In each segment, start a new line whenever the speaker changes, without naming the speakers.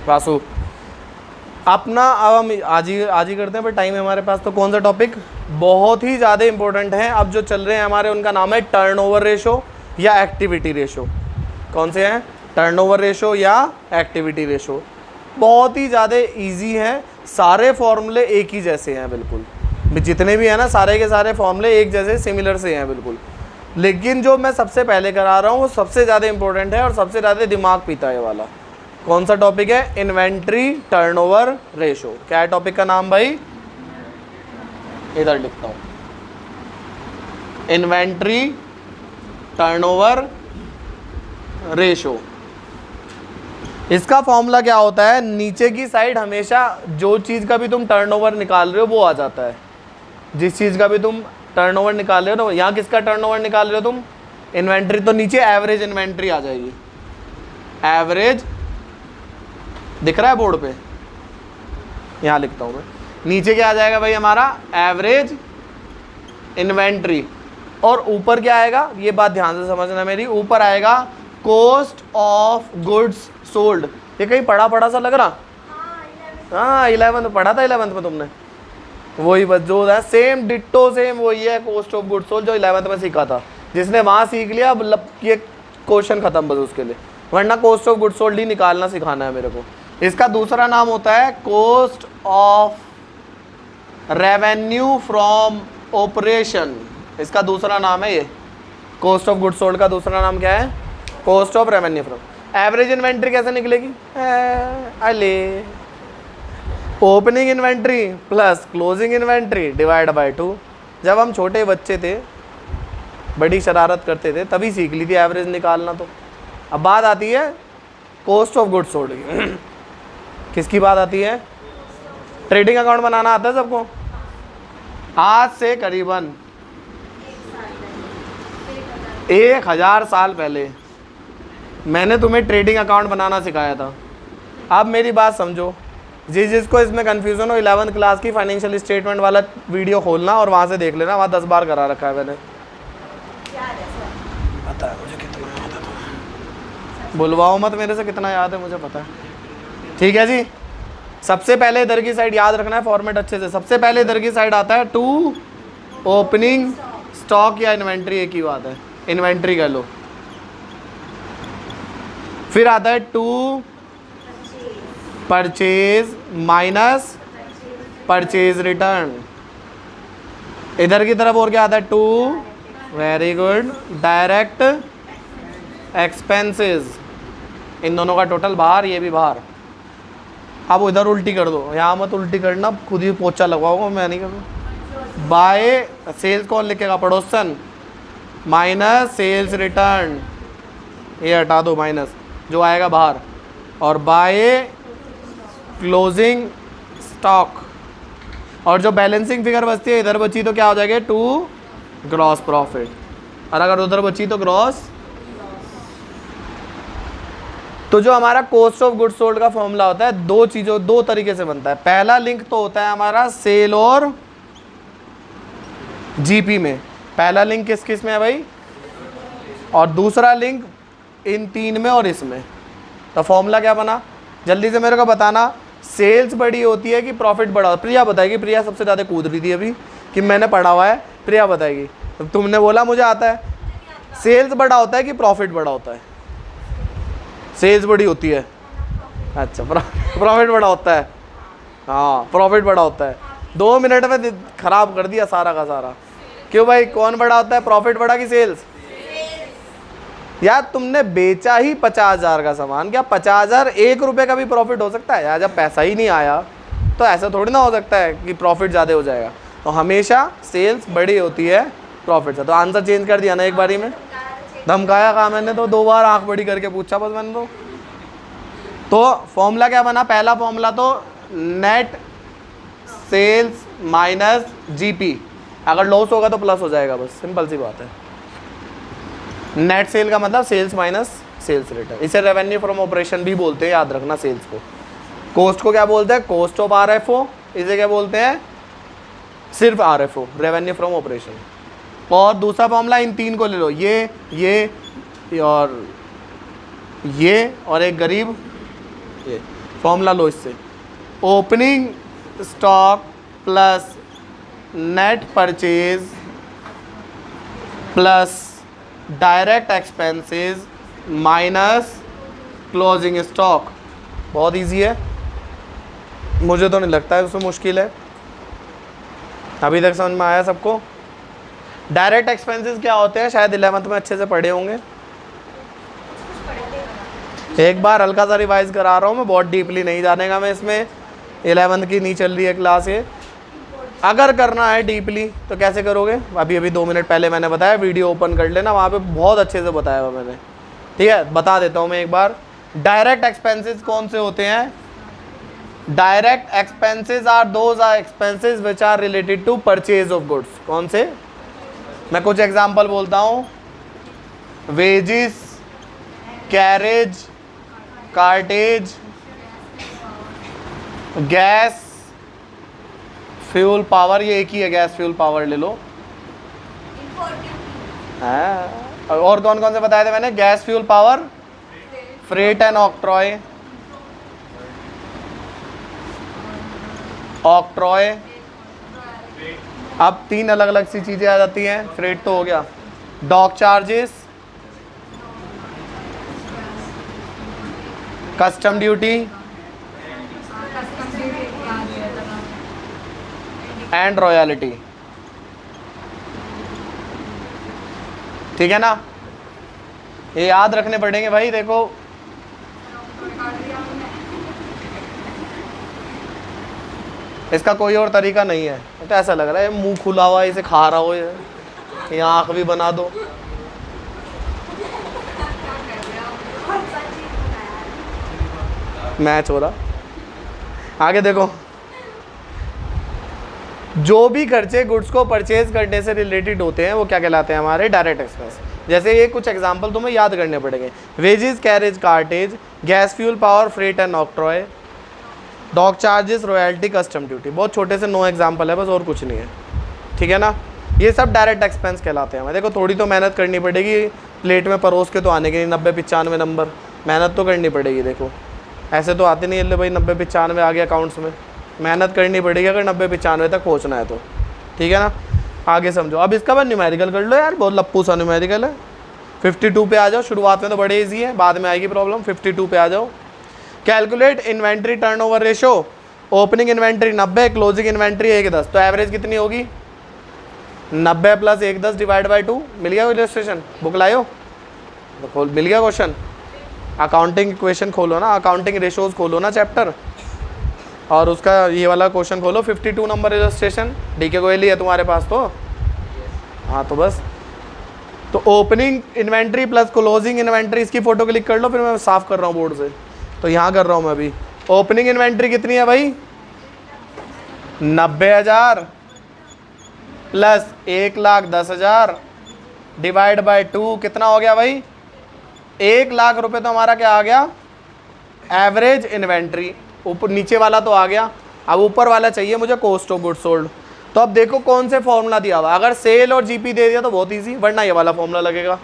वासु अपना अब हम आज ही करते हैं, पर टाइम है हमारे पास। तो कौन सा टॉपिक बहुत ही ज़्यादा इंपॉर्टेंट है अब जो चल रहे हैं हमारे, उनका नाम है टर्नओवर रेशो या एक्टिविटी रेशो। कौन से हैं? टर्नओवर रेशो या एक्टिविटी रेशो। बहुत ही ज़्यादा इजी है, सारे फॉर्मूले एक ही जैसे हैं बिल्कुल, जितने भी हैं ना सारे के सारे फॉर्मूले एक जैसे सिमिलर से हैं बिल्कुल। लेकिन जो मैं सबसे पहले करा रहा हूँ वो सबसे ज़्यादा इंपॉर्टेंट है और सबसे ज़्यादा दिमाग पीता है वाला। कौन सा टॉपिक है? Inventory turnover ratio. क्या है टॉपिक का नाम भाई? इधर लिखता हूँ, इन्वेंट्री टर्नओवर रेशो। इसका फॉर्मूला क्या होता है? नीचे की साइड हमेशा जो चीज़ का भी तुम टर्नओवर निकाल रहे हो वो आ जाता है। जिस चीज़ का भी तुम टर्नओवर निकाल रहे हो ना, यहाँ किसका टर्नओवर निकाल रहे हो तुम? इन्वेंट्री। तो नीचे एवरेज इन्वेंट्री आ जाएगी। एवरेज दिख रहा है बोर्ड पे? यहाँ लिखता हूँ मैं। नीचे क्या आ जाएगा भाई हमारा? Average inventory. और ऊपर क्या आएगा? ये बात ध्यान से समझना मेरी। ऊपर आएगा कॉस्ट ऑफ गुड्स सोल्ड। ये कहीं पढ़ा सा लग रहा? हाँ 11th पढ़ा था, 11th में तुमने वही बस जो है सेम डिट्टो सेम वही है कॉस्ट ऑफ गुड्स सोल्ड जो 11th में सीखा था। जिसने वहाँ सीख लिया अब ये क्वेश्चन खत्म बस उसके लिए, वरना कॉस्ट ऑफ गुड्स सोल्ड ही निकालना सिखाना है मेरे को। इसका दूसरा नाम होता है cost of revenue from operation. इसका दूसरा नाम है ये कॉस्ट ऑफ गुड्स सोल्ड का दूसरा नाम क्या है? Cost of revenue from. Average inventory कैसे निकलेगी? अले opening inventory plus closing inventory divide by 2। जब हम छोटे बच्चे थे, बड़ी शरारत करते थे, तभी सीख ली थी एवरेज निकालना। तो अब बात आती है कॉस्ट ऑफ गुड्स सोल्ड की। किसकी बात आती है? ट्रेडिंग अकाउंट बनाना आता है सबको? आज से करीबन 1000 साल पहले मैंने तुम्हें ट्रेडिंग अकाउंट बनाना सिखाया था। अब मेरी बात समझो, जिसको इसमें कन्फ्यूज़न हो 11th क्लास की फाइनेंशियल स्टेटमेंट वाला वीडियो खोलना और वहाँ से देख लेना, वहाँ 10 बार करा रखा है मैंने। पता है मुझे कितना याद है, तुम्हें बुलवाओ मत मेरे से, कितना याद है मुझे पता है। ठीक है जी। सबसे पहले इधर की साइड याद रखना है फॉर्मेट अच्छे से। सबसे पहले इधर की साइड आता है टू ओपनिंग स्टॉक या इन्वेंट्री, एक ही बात है, इन्वेंट्री कह लो। फिर आता है to purchase minus purchase return. इधर की तरफ और क्या आता है? To, very good, direct expenses. इन दोनों का टोटल बाहर, ये भी बाहर। अब उधर उल्टी कर दो, यहाँ मत उल्टी करना, खुद ही पोछा लगवाओगे, मैं नहीं करूँ। बाय सेल्स कौन लिखेगा? पड़ोसन। माइनस सेल्स रिटर्न, ये हटा दो माइनस, जो आएगा बाहर। और बाय क्लोजिंग स्टॉक। और जो बैलेंसिंग फिगर बचती है, इधर बची तो क्या हो जाएगा? To gross profit. और अगर उधर बची तो ग्रॉस। तो जो हमारा कॉस्ट ऑफ गुड्स सोल्ड का फॉर्मूला होता है, दो तरीके से बनता है। पहला लिंक तो होता है हमारा सेल और जीपी में। पहला लिंक किस किस में है भाई? और दूसरा लिंक इन तीन में और इसमें। तो फॉर्मूला क्या बना? जल्दी से मेरे को बताना। सेल्स बड़ी होती है कि प्रॉफिट बड़ा? प्रिया बताएगी। प्रिया सबसे ज़्यादा कूद रही थी अभी कि मैंने पढ़ा हुआ है, प्रिया बताएगी। तुमने बोला मुझे आता है। सेल्स बड़ा होता है कि प्रॉफिट बड़ा होता है? सेल्स बड़ी होती है। अच्छा, प्रॉफिट बड़ा होता है। हाँ, प्रॉफिट बड़ा होता है। 2 मिनट में खराब कर दिया सारा का सारा। क्यों भाई, कौन बड़ा होता है? प्रॉफिट बड़ा कि सेल्स? यार तुमने बेचा ही 50,000 का सामान, क्या 50,000 1 रुपये का भी प्रॉफिट हो सकता है? यार जब पैसा ही नहीं आया तो ऐसा थोड़ी ना हो सकता है कि प्रॉफिट ज़्यादा हो जाएगा। तो हमेशा सेल्स बड़ी होती है प्रॉफिट से। तो आंसर चेंज कर दिया ना एक बारी में, धमकाया कहा मैंने तो, 2 बार आंख बड़ी करके पूछा बस मैंने तो फॉर्मूला क्या बना? पहला फॉर्मूला तो नेट सेल्स माइनस जीपी। अगर लॉस होगा तो प्लस हो जाएगा, बस सिंपल सी बात है। नेट सेल का मतलब सेल्स माइनस सेल्स रिटर्न। इसे रेवेन्यू फ्रॉम ऑपरेशन भी बोलते हैं, याद रखना। सेल्स को, कॉस्ट को क्या बोलते हैं? Cost of RFO. इसे क्या बोलते हैं? सिर्फ आरएफओ, रेवेन्यू फ्रॉम ऑपरेशन। और दूसरा फॉर्मूला इन तीन को ले लो, ये और एक गरीब, फॉर्मूला लो इससे, opening stock plus net purchase plus direct expenses minus closing stock. बहुत इजी है, मुझे तो नहीं लगता है उसमें मुश्किल है। अभी तक समझ में आया सबको? डायरेक्ट एक्सपेंसेस क्या होते हैं, शायद 11th में अच्छे से पढ़े होंगे। एक बार हल्का सा रिवाइज करा रहा हूँ मैं, बहुत डीपली नहीं जानेगा मैं इसमें, 11th की नहीं चल रही है क्लास ये। अगर करना है डीपली तो कैसे करोगे, अभी 2 मिनट पहले मैंने बताया, वीडियो ओपन कर लेना, वहाँ पे बहुत अच्छे से बताया हुआ मैंने। ठीक है, बता देता हूँ मैं एक बार। डायरेक्ट एक्सपेंसेस कौन से होते हैं? Direct expenses are those are expenses which are related to purchase of goods. कौन से? मैं कुछ एग्जांपल बोलता हूँ, wages, carriage, cartage, gas, fuel power, ये एक ही है, गैस फ्यूल पावर ले लो। और कौन कौन से बताए थे मैंने? Gas fuel power, freight and octroi, octroi. अब 3 अलग अलग सी चीजें आ जाती हैं, फ्रेट तो हो गया, dock charges, custom duty and royalty. ठीक है ना, ये याद रखने पड़ेंगे भाई। देखो इसका कोई और तरीका नहीं है, तो ऐसा लग रहा है मुंह खुला हुआ इसे खा रहा हो, ये आँख भी बना दो। मैच हो रहा। आगे देखो, जो भी खर्चे गुड्स को परचेज करने से रिलेटेड होते हैं वो क्या कहलाते हैं? हमारे डायरेक्ट एक्सपेंस। जैसे ये कुछ एग्जांपल तुम्हें याद करने पड़ेंगे, wages, carriage, cartage, gas fuel power, freight and octroi, dock charges, royalty, custom duty. बहुत छोटे से 9 एग्जाम्पल है बस, और कुछ नहीं है। ठीक है ना, ये सब डायरेक्ट एक्सपेंस कहलाते हैं। देखो थोड़ी तो मेहनत करनी पड़ेगी, प्लेट में परोस के तो आने के नहीं 90-95 नंबर, मेहनत तो करनी पड़ेगी। देखो ऐसे तो आते नहीं है भाई 90-95 आ गया अकाउंट्स में, मेहनत करनी पड़ेगी अगर 90-95 तक पहुंचना है तो। ठीक है ना, आगे समझो। अब इसका बाद न्यूमेरिकल कर लो यार, बहुत लप्पू सा न्यूमेरिकल है। 52 पे आ जाओ, शुरुआत में तो बड़े ईजी है, बाद में आएगी प्रॉब्लम। 52 पे आ जाओ। Calculate inventory turnover ratio, opening inventory 90, closing inventory 1:10, तो एवरेज कितनी होगी? 90 + 1:10 डिवाइड बाई 2। मिल गया इलस्ट्रेशन? बुक लायो तो खोल, मिल गया क्वेश्चन। अकाउंटिंग इक्वेशन खोलो ना, अकाउंटिंग रेशोज खोलो ना चैप्टर, और उसका ये वाला क्वेश्चन खोलो, 52 नंबर इलस्ट्रेशन। डीके गोयल ही है तुम्हारे पास तो, हाँ तो बस। तो opening inventory plus closing inventory, इसकी फोटो क्लिक कर लो, फिर मैं साफ कर रहा हूँ बोर्ड से। तो यहाँ कर रहा हूँ मैं अभी। ओपनिंग इन्वेंट्री कितनी है भाई? 90,000 प्लस 1,10,000 डिवाइड बाई 2, कितना हो गया भाई? 1 लाख रुपए तो हमारा क्या आ गया? Average inventory. ऊपर नीचे वाला तो आ गया, अब ऊपर वाला चाहिए मुझे, कॉस्ट ऑफ गुड्स सोल्ड। तो अब देखो कौन से फॉर्मूला दिया हुआ, अगर सेल और जीपी दे दिया तो बहुत इजी, वरना ये वाला फॉर्मूला लगेगा।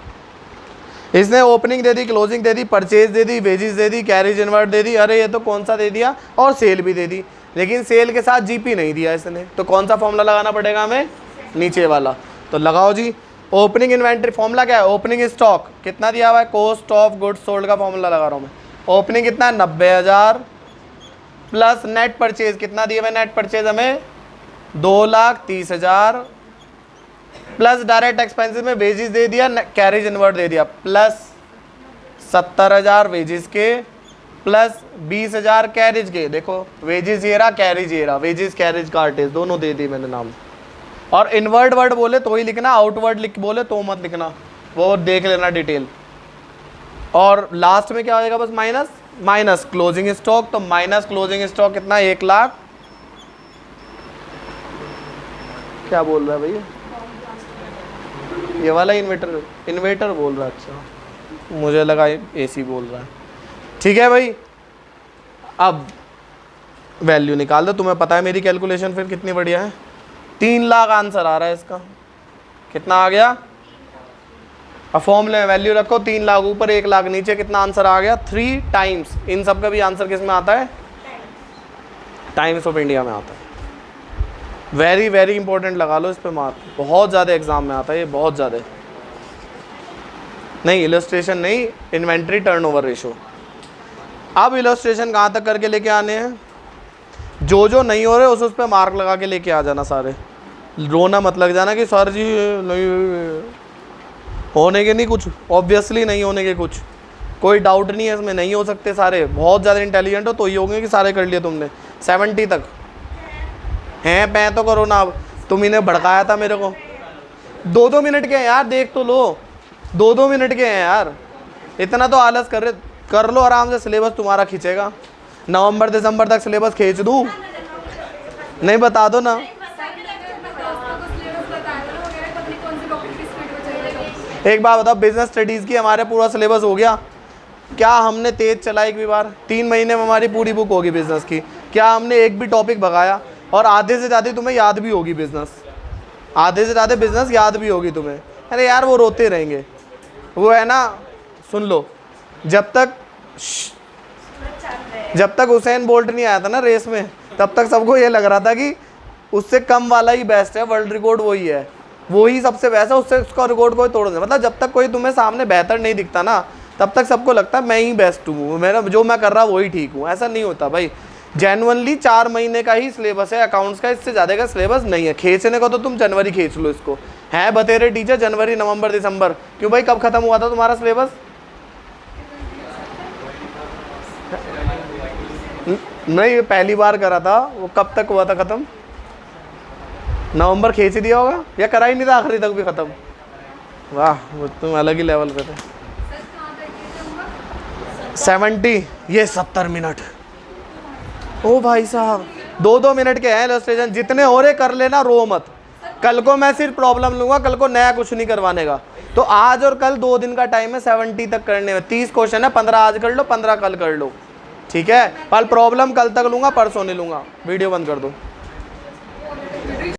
इसने ओपनिंग दे दी, क्लोजिंग दे दी, परचेज दे दी, वेजेस दे दी, कैरेज इनवर्ट दे दी, अरे ये तो कौन सा दे दिया, और सेल भी दे दी, लेकिन सेल के साथ जीपी नहीं दिया इसने। तो कौन सा फॉर्मूला लगाना पड़ेगा हमें? नीचे वाला। तो लगाओ जी। ओपनिंग इन्वेंट्री फॉर्मूला क्या है? ओपनिंग स्टॉक कितना दिया हुआ है? कॉस्ट ऑफ गुड्स सोल्ड का फॉर्मूला लगा रहा हूँ मैं। ओपनिंग कितना है? 90,000 प्लस नेट परचेज कितना दिया हुआ है? नेट परचेज हमें 2,30,000 प्लस डायरेक्ट एक्सपेंसेस में वेजेस दे दिया, कैरेज इनवर्ट दे दिया, प्लस 70,000 वेजेस के प्लस 20,000 कैरेज के। देखो वेजेस ये रहा, कैरेज ये रहा, वेजेस कैरेज कार्टेज दोनों दे दी मैंने नाम। और इनवर्ड वर्ड बोले तो ही लिखना, आउटवर्ड लिख बोले तो मत लिखना, वो देख लेना डिटेल। और लास्ट में क्या हो जाएगा? बस माइनस माइनस क्लोजिंग स्टॉक। तो माइनस क्लोजिंग स्टॉक कितना? 1 लाख। क्या बोल रहा है भैया? ये वाला इन्वेटर बोल रहा है। अच्छा मुझे लगा एसी बोल रहा है। ठीक है भाई, अब वैल्यू निकाल दो। तुम्हें पता है मेरी कैलकुलेशन फिर कितनी बढ़िया है। 3 लाख आंसर आ रहा है इसका। कितना आ गया? अब फॉर्मूले में वैल्यू रखो, 3 लाख ऊपर 1 लाख नीचे, कितना आंसर आ गया? 3 टाइम्स। इन सब का भी आंसर किस में आता है? टाइम्स ऑफ इंडिया में आता है। वेरी वेरी इंपॉर्टेंट, लगा लो इस पे मार्क, बहुत ज़्यादा एग्जाम में आता है ये, बहुत ज़्यादा। नहीं इलस्ट्रेशन नहीं, इन्वेंट्री टर्नओवर रेशो। अब इलस्ट्रेशन कहाँ तक करके लेके आने हैं, जो नहीं हो रहे उस पर मार्क लगा के लेके आ जाना सारे। रोना मत लग जाना कि सर जी नहीं होने के, नहीं कुछ ऑब्वियसली नहीं होने के, कुछ कोई डाउट नहीं है इसमें, नहीं हो सकते सारे। बहुत ज़्यादा इंटेलिजेंट हो तो ही होंगे कि सारे कर लिए तुमने। 70 तक हैं, पै तो करो ना। अब तुम इन्हें भड़काया था मेरे को। 2-2 मिनट के हैं यार, देख तो लो, 2-2 मिनट के हैं यार, इतना तो आलस कर लो आराम से। सिलेबस तुम्हारा खींचेगा, नवंबर दिसंबर तक सिलेबस खींच दूँ? नहीं बता दो ना। एक बात बताओ, बिजनेस स्टडीज़ की हमारे पूरा सिलेबस हो गया क्या? हमने तेज चला एक भी बार? 3 महीने में हमारी पूरी बुक होगी बिजनेस की, क्या हमने एक भी टॉपिक भगाया? और आधे से ज़्यादा तुम्हें याद भी होगी बिजनेस, आधे से ज़्यादा बिजनेस याद भी होगी तुम्हें। अरे यार वो रोते रहेंगे, वो है ना, सुन लो, जब तक हुसैन बोल्ट नहीं आया था ना रेस में, तब तक सबको ये लग रहा था कि उससे कम वाला ही बेस्ट है, वर्ल्ड रिकॉर्ड वही है, वही सबसे बेस्ट है, उससे उसका रिकॉर्ड कोई तोड़ नहीं। मतलब जब तक कोई तुम्हें सामने बेहतर नहीं दिखता ना, तब तक सबको लगता है मैं ही बेस्ट हूँ, मेरा जो मैं कर रहा वही ठीक हूँ। ऐसा नहीं होता भाई। जेन्युइनली 4 महीने का ही सिलेबस है अकाउंट्स का, इससे ज़्यादा का सिलेबस नहीं है। खींचने को तो तुम जनवरी खींच लो इसको, है बतेरे टीचर जनवरी नवंबर दिसंबर। क्यों भाई, कब खत्म हुआ था तुम्हारा सिलेबस? नहीं पहली बार करा था वो, कब तक हुआ था ख़त्म? नवंबर खींच दिया होगा, या करा ही नहीं था आखिरी तक भी ख़त्म? वाह, वो तुम अलग ही लेवल पे थे। 70, ये 70 मिनट। ओ भाई साहब, 2-2 मिनट के हैं इलस्ट्रेशन, जितने हो रहे कर लेना, रो मत। कल को मैं सिर्फ प्रॉब्लम लूँगा, कल को नया कुछ नहीं करवाने का। तो आज और कल 2 दिन का टाइम है 70 तक करने में। 30 क्वेश्चन है, 15 आज कर लो, 15 कल कर लो, ठीक है? कल प्रॉब्लम कल तक लूँगा, परसों नहीं लूँगा। वीडियो बंद कर दो।